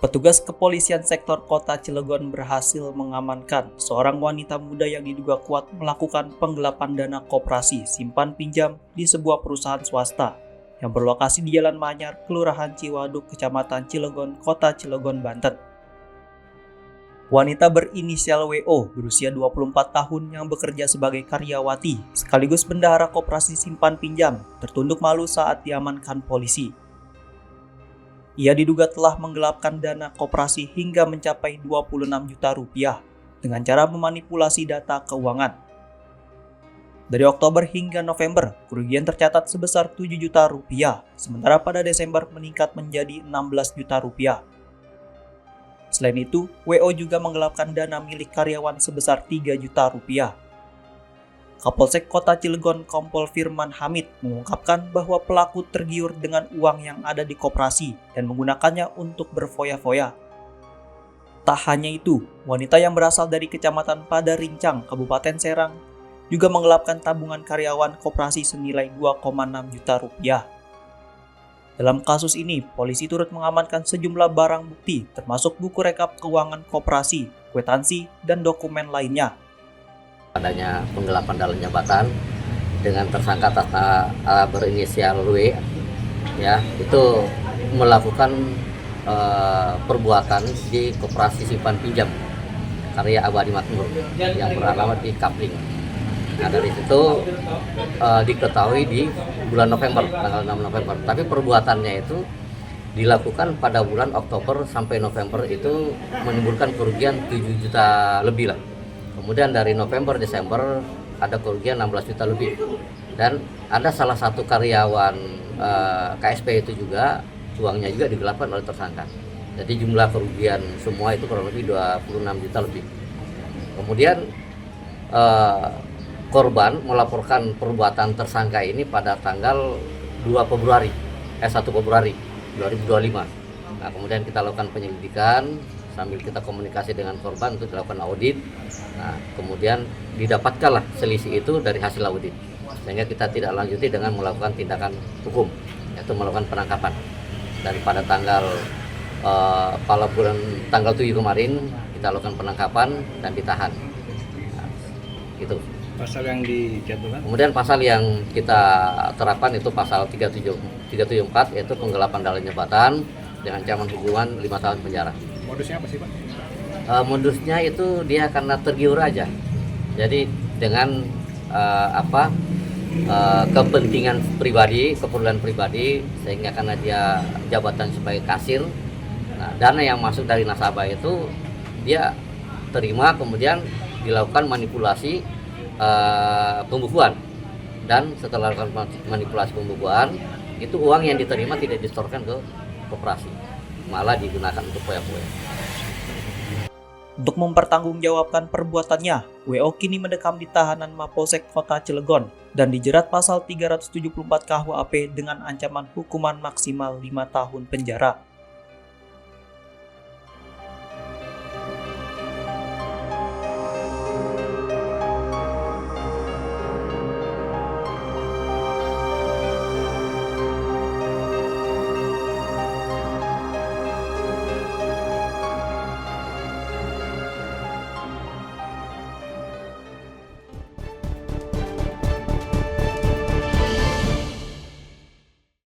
Petugas kepolisian sektor kota Cilegon berhasil mengamankan seorang wanita muda yang diduga kuat melakukan penggelapan dana koperasi simpan pinjam di sebuah perusahaan swasta yang berlokasi di Jalan Manyar, Kelurahan Ciwaduk, Kecamatan Cilegon, Kota Cilegon, Banten. Wanita berinisial WO berusia 24 tahun yang bekerja sebagai karyawati sekaligus bendahara koperasi simpan pinjam tertunduk malu saat diamankan polisi. Ia diduga telah menggelapkan dana koperasi hingga mencapai 26 juta rupiah dengan cara memanipulasi data keuangan. Dari Oktober hingga November, kerugian tercatat sebesar 7 juta rupiah, sementara pada Desember meningkat menjadi 16 juta rupiah. Selain itu, WO juga menggelapkan dana milik karyawan sebesar 3 juta rupiah. Kapolsek Kota Cilegon Kompol Firman Hamid mengungkapkan bahwa pelaku tergiur dengan uang yang ada di koperasi dan menggunakannya untuk berfoya-foya. Tak hanya itu, wanita yang berasal dari Kecamatan Padarincang, Kabupaten Serang, juga menggelapkan tabungan karyawan koperasi senilai 2,6 juta rupiah. Dalam kasus ini, polisi turut mengamankan sejumlah barang bukti termasuk buku rekap keuangan koperasi, kwitansi, dan dokumen lainnya. Adanya penggelapan dalam jabatan dengan tersangka berinisial W, ya, itu melakukan perbuatan di koperasi simpan pinjam Karya Abadi Makmur yang beralamat di Kapling. Nah, dari situ diketahui di bulan November, tanggal 6 November. Tapi perbuatannya itu dilakukan pada bulan Oktober sampai November, itu menimbulkan kerugian 7 juta lebih lah. Kemudian dari November, Desember ada kerugian 16 juta lebih. Dan ada salah satu karyawan KSP itu juga, uangnya juga digelapkan oleh tersangka. Jadi jumlah kerugian semua itu kurang lebih 26 juta lebih. Kemudian korban melaporkan perbuatan tersangka ini pada tanggal 1 Februari 2025. Nah, kemudian kita lakukan penyelidikan sambil kita komunikasi dengan korban untuk dilakukan audit. Nah, kemudian didapatkanlah selisih itu dari hasil audit, sehingga kita tidak lanjuti dengan melakukan tindakan hukum, yaitu melakukan penangkapan. Daripada tanggal 7 kemarin kita lakukan penangkapan dan ditahan. Nah, itu pasal yang dijatuhkan. Kemudian pasal yang kita terapkan itu pasal 374, yaitu penggelapan dalam jabatan dengan ancaman hukuman 5 tahun penjara. Modusnya apa sih, Pak? Modusnya itu dia karena tergiur aja. Jadi dengan kepentingan pribadi, keperluan pribadi, sehingga karena dia jabatan sebagai kasir, nah, dana yang masuk dari nasabah itu dia terima, kemudian dilakukan manipulasi pembukuan. Dan setelah lakukan manipulasi pembukuan, itu uang yang diterima tidak disetorkan ke koperasi, malah digunakan untuk foya-foya. Untuk mempertanggungjawabkan perbuatannya, WO kini mendekam di tahanan Mapolsek Kota Cilegon dan dijerat pasal 374 KUHP dengan ancaman hukuman maksimal 5 tahun penjara.